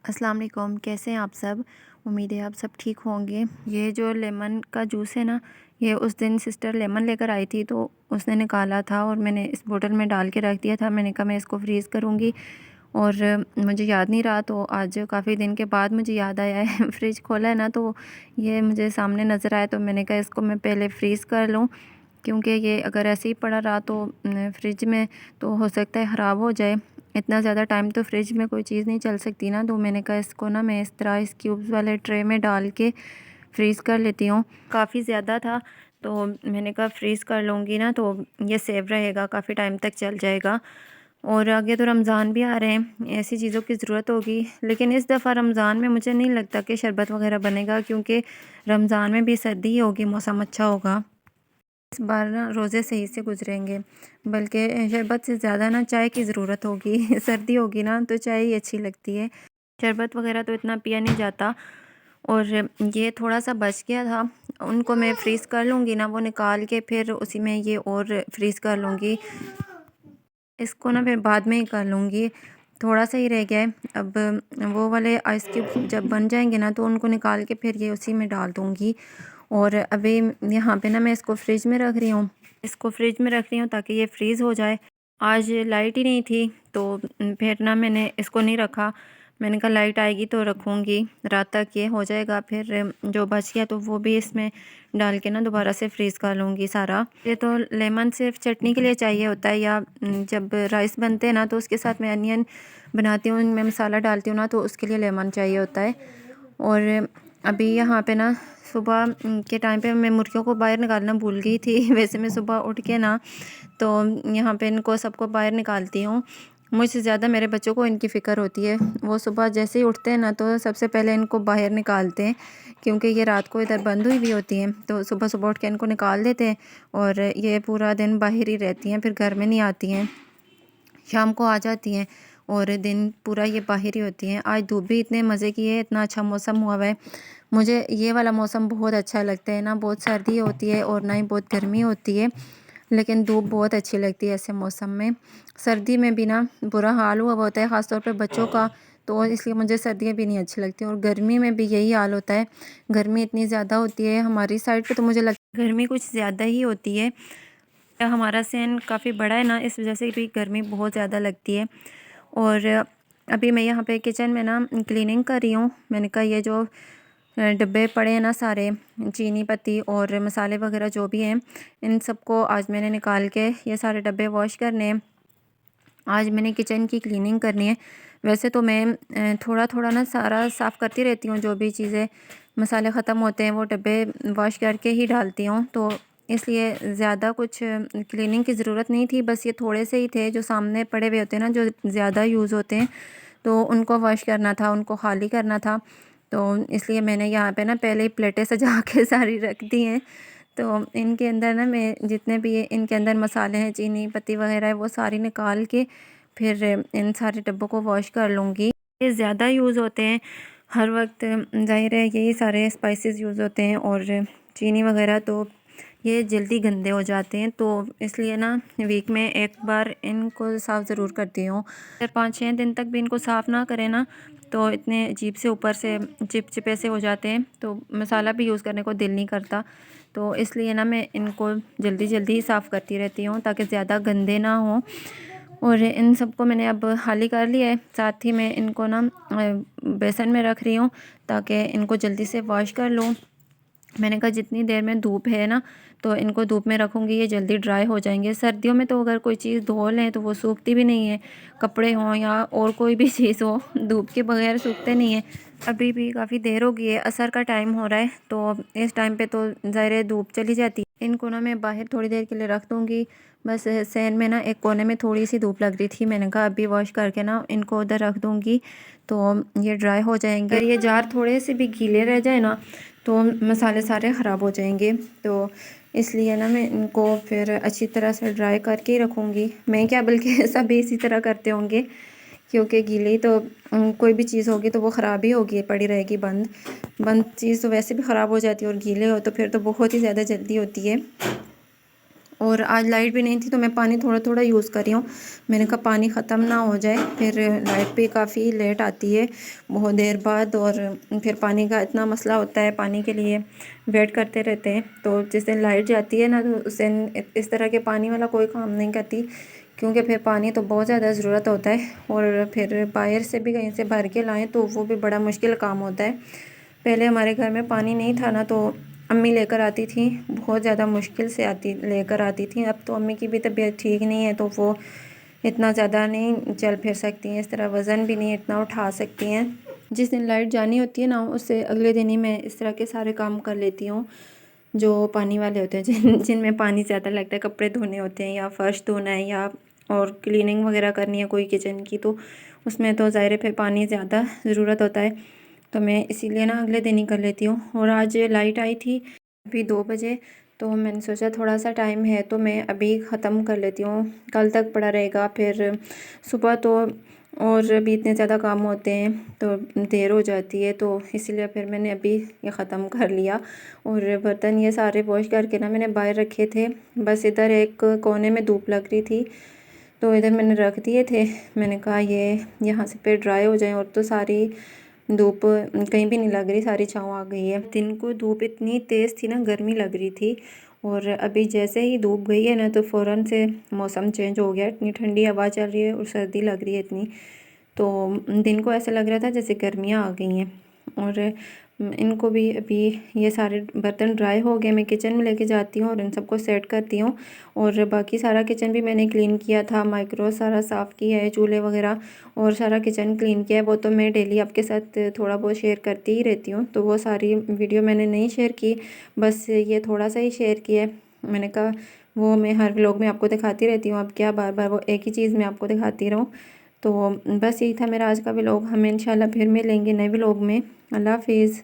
अस्सलाम वालेकुम, कैसे हैं आप सब। उम्मीद है आप सब ठीक होंगे। ये जो लेमन का जूस है ना, ये उस दिन सिस्टर लेमन लेकर आई थी तो उसने निकाला था और मैंने इस बोतल में डाल के रख दिया था। मैंने कहा मैं इसको फ्रीज़ करूँगी और मुझे याद नहीं रहा, तो आज काफ़ी दिन के बाद मुझे याद आया है। फ्रिज खोला है ना तो ये मुझे सामने नज़र आया, तो मैंने कहा इसको मैं पहले फ्रीज़ कर लूँ, क्योंकि ये अगर ऐसे ही पड़ा रहा तो फ्रिज में तो हो सकता है ख़राब हो जाए। इतना ज़्यादा टाइम तो फ्रिज में कोई चीज़ नहीं चल सकती ना, तो मैंने कहा इसको ना मैं इस तरह इस क्यूब्स वाले ट्रे में डाल के फ्रीज़ कर लेती हूँ। काफ़ी ज़्यादा था तो मैंने कहा फ्रीज़ कर लूँगी ना तो ये सेव रहेगा, काफ़ी टाइम तक चल जाएगा। और आगे तो रमज़ान भी आ रहे हैं, ऐसी चीज़ों की ज़रूरत होगी। लेकिन इस दफ़ा रमज़ान में मुझे नहीं लगता कि शरबत वग़ैरह बनेगा, क्योंकि रमज़ान में भी सर्दी ही होगी, मौसम अच्छा होगा। इस बार ना रोज़े सही से गुजरेंगे, बल्कि शरबत से ज़्यादा ना चाय की ज़रूरत होगी। सर्दी होगी ना तो चाय ही अच्छी लगती है, शरबत वगैरह तो इतना पिया नहीं जाता। और ये थोड़ा सा बच गया था, उनको मैं फ्रीज़ कर लूँगी ना, वो निकाल के फिर उसी में ये और फ्रीज़ कर लूँगी। इसको ना फिर बाद में ही कर लूँगी, थोड़ा सा ही रह गया है। अब वो वाले आइस क्यूब जब बन जाएंगे ना तो उनको निकाल के फिर ये उसी में डाल दूँगी। और अभी यहाँ पे ना मैं इसको फ्रिज में रख रही हूँ, ताकि ये फ्रीज़ हो जाए। आज लाइट ही नहीं थी तो फिर ना मैंने इसको नहीं रखा। मैंने कहा लाइट आएगी तो रखूँगी, रात तक ये हो जाएगा। फिर जो बच गया तो वो भी इसमें डाल के ना दोबारा से फ्रीज़ कर लूँगी सारा। ये तो लेमन सिर्फ चटनी के लिए चाहिए होता है, या जब राइस बनते हैं ना तो उसके साथ मैं अनियन बनाती हूँ, इनमें मसाला डालती हूँ ना, तो उसके लिए लेमन चाहिए होता है। और अभी यहाँ पे ना सुबह के टाइम पे मैं मुर्गियों को बाहर निकालना भूल गई थी। वैसे मैं सुबह उठ के ना तो यहाँ पे इनको सबको बाहर निकालती हूँ। मुझसे ज़्यादा मेरे बच्चों को इनकी फ़िक्र होती है। वो सुबह जैसे ही उठते हैं ना तो सबसे पहले इनको बाहर निकालते हैं, क्योंकि ये रात को इधर बंद हुई भी होती हैं। तो सुबह सुबह उठ के इनको निकाल देते हैं और ये पूरा दिन बाहर ही रहती हैं, फिर घर में नहीं आती हैं। शाम को आ जाती हैं और दिन पूरा ये बाहर ही होती हैं। आज धूप भी इतने मज़े की है, इतना अच्छा मौसम हुआ हुआ है। मुझे ये वाला मौसम बहुत अच्छा लगता है, ना बहुत सर्दी होती है और ना ही बहुत गर्मी होती है, लेकिन धूप बहुत अच्छी लगती है ऐसे मौसम में। सर्दी में भी ना बुरा हाल हुआ होता है, ख़ास तौर पे बच्चों का, तो इसलिए मुझे सर्दियाँ भी नहीं अच्छी लगती। और गर्मी में भी यही हाल होता है, गर्मी इतनी ज़्यादा होती है हमारी साइड पे, तो मुझे लगता है गर्मी कुछ ज़्यादा ही होती है। हमारा सहन काफ़ी बड़ा है ना, इस वजह से भी गर्मी बहुत ज़्यादा लगती है। और अभी मैं यहाँ पे किचन में ना क्लीनिंग कर रही हूँ। मैंने कहा ये जो डब्बे पड़े हैं ना सारे, चीनी पत्ती और मसाले वगैरह जो भी हैं, इन सबको आज मैंने निकाल के ये सारे डब्बे वॉश करने हैं। आज मैंने किचन की क्लीनिंग करनी है। वैसे तो मैं थोड़ा थोड़ा ना सारा साफ़ करती रहती हूँ, जो भी चीज़ें मसाले ख़त्म होते हैं वो डब्बे वॉश करके ही डालती हूँ, तो इसलिए ज़्यादा कुछ क्लीनिंग की ज़रूरत नहीं थी। बस ये थोड़े से ही थे जो सामने पड़े हुए होते हैं ना, जो ज़्यादा यूज़ होते हैं, तो उनको वॉश करना था, उनको खाली करना था। तो इसलिए मैंने यहाँ पे ना पहले ही प्लेटें सजा के सारी रख दी हैं। तो इनके अंदर ना मैं जितने भी इनके अंदर मसाले हैं, चीनी पत्ती वगैरह है, वो सारी निकाल के फिर इन सारे डब्बों को वॉश कर लूँगी। ये ज़्यादा यूज़ होते हैं हर वक्त, ज़ाहिर है यही सारे स्पाइसेस यूज़ होते हैं और चीनी वगैरह, तो ये जल्दी गंदे हो जाते हैं। तो इसलिए ना वीक में एक बार इनको साफ़ ज़रूर करती हूँ। अगर 5-6 दिन तक भी इनको साफ़ ना करें ना तो इतने अजीब से ऊपर से चिपचिपे से हो जाते हैं, तो मसाला भी यूज़ करने को दिल नहीं करता। तो इसलिए ना मैं इनको जल्दी जल्दी ही साफ़ करती रहती हूँ, ताकि ज़्यादा गंदे ना हों। और इन सबको मैंने अब खाली कर लिया है। साथ ही मैं इनको ना बेसन में रख रही हूँ, ताकि इनको जल्दी से वॉश कर लूँ। मैंने कहा जितनी देर में धूप है ना तो इनको धूप में रखूँगी, ये जल्दी ड्राई हो जाएंगे। सर्दियों में तो अगर कोई चीज़ धो लें तो वो सूखती भी नहीं है, कपड़े हों या और कोई भी चीज़ हो, धूप के बगैर सूखते नहीं है। अभी भी काफ़ी देर हो गई है, असर का टाइम हो रहा है, तो इस टाइम पे तो ज़ाहिर है धूप चली जाती है। इनको ना मैं बाहर थोड़ी देर के लिए रख दूँगी। बस सैन में ना एक कोने में थोड़ी सी धूप लग रही थी, मैंने कहा अभी वॉश करके ना इनको उधर रख दूँगी तो ये ड्राई हो जाएंगे। अगर ये जार थोड़े से भी गीले रह जाए ना तो मसाले सारे ख़राब हो जाएंगे, तो इसलिए ना मैं इनको फिर अच्छी तरह से ड्राई करके ही रखूँगी। मैं क्या, बल्कि सभी इसी तरह करते होंगे, क्योंकि गीली तो कोई भी चीज़ होगी तो वो ख़राब ही होगी, पड़ी रहेगी बंद बंद चीज़ तो वैसे भी ख़राब हो जाती है, और गीले हो तो फिर तो बहुत ही ज़्यादा जल्दी होती है। और आज लाइट भी नहीं थी तो मैं पानी थोड़ा थोड़ा यूज़ कर रही हूँ। मैंने कहा पानी ख़त्म ना हो जाए, फिर लाइट भी काफ़ी लेट आती है बहुत देर बाद, और फिर पानी का इतना मसला होता है, पानी के लिए वेट करते रहते हैं। तो जिस दिन लाइट जाती है ना तो उस दिन इस तरह के पानी वाला कोई काम नहीं करती, क्योंकि फिर पानी तो बहुत ज़्यादा ज़रूरत होता है, और फिर बाहर से भी कहीं से भर के लाएँ तो वो भी बड़ा मुश्किल काम होता है। पहले हमारे घर में पानी नहीं था ना तो अम्मी लेकर आती थी, बहुत ज़्यादा मुश्किल से लेकर आती थी। अब तो अम्मी की भी तबीयत ठीक नहीं है तो वो इतना ज़्यादा नहीं चल फिर सकती हैं, इस तरह वज़न भी नहीं इतना उठा सकती हैं। जिस दिन लाइट जानी होती है ना उससे अगले दिन ही मैं इस तरह के सारे काम कर लेती हूँ जो पानी वाले होते हैं, जिनमें पानी ज़्यादा लगता है। कपड़े धोने होते हैं या फ़र्श धोना है या और क्लीनिंग वगैरह करनी है कोई किचन की, तो उसमें तो ज़ाहिर है फिर पानी ज़्यादा ज़रूरत होता है, तो मैं इसीलिए ना अगले दिन ही कर लेती हूँ। और आज लाइट आई थी अभी 2 बजे, तो मैंने सोचा थोड़ा सा टाइम है तो मैं अभी ख़त्म कर लेती हूँ, कल तक पड़ा रहेगा। फिर सुबह तो और भी इतने ज़्यादा काम होते हैं तो देर हो जाती है, तो इसीलिए फिर मैंने अभी ये ख़त्म कर लिया। और बर्तन ये सारे वॉश करके ना मैंने बाहर रखे थे, बस इधर एक कोने में धूप लग रही थी तो इधर मैंने रख दिए थे। मैंने कहा ये यहाँ से फिर ड्राई हो जाएं, और तो सारी धूप कहीं भी नहीं लग रही, सारी छाँव आ गई है। दिन को धूप इतनी तेज़ थी ना, गर्मी लग रही थी, और अभी जैसे ही धूप गई है ना तो फ़ौरन से मौसम चेंज हो गया, इतनी ठंडी हवा चल रही है और सर्दी लग रही है इतनी, तो दिन को ऐसा लग रहा था जैसे गर्मियाँ आ गई हैं। और इनको भी अभी ये सारे बर्तन ड्राई हो गए, मैं किचन में लेके जाती हूँ और इन सबको सेट करती हूँ। और बाकी सारा किचन भी मैंने क्लीन किया था, माइक्रो सारा साफ़ किया है, चूल्हे वगैरह और सारा किचन क्लीन किया है। वो तो मैं डेली आपके साथ थोड़ा बहुत शेयर करती ही रहती हूँ, तो वो सारी वीडियो मैंने नहीं शेयर की, बस ये थोड़ा सा ही शेयर किया है। मैंने कहा वो मैं हर व्लॉग में आपको दिखाती रहती हूँ, अब क्या बार बार वो एक ही चीज़ मैं आपको दिखाती रहूँ। तो बस यही था मेरा आज का व्लॉग, हमें इंशाल्लाह फिर मिलेंगे नए व्लॉग में। अल्लाह हाफिज़।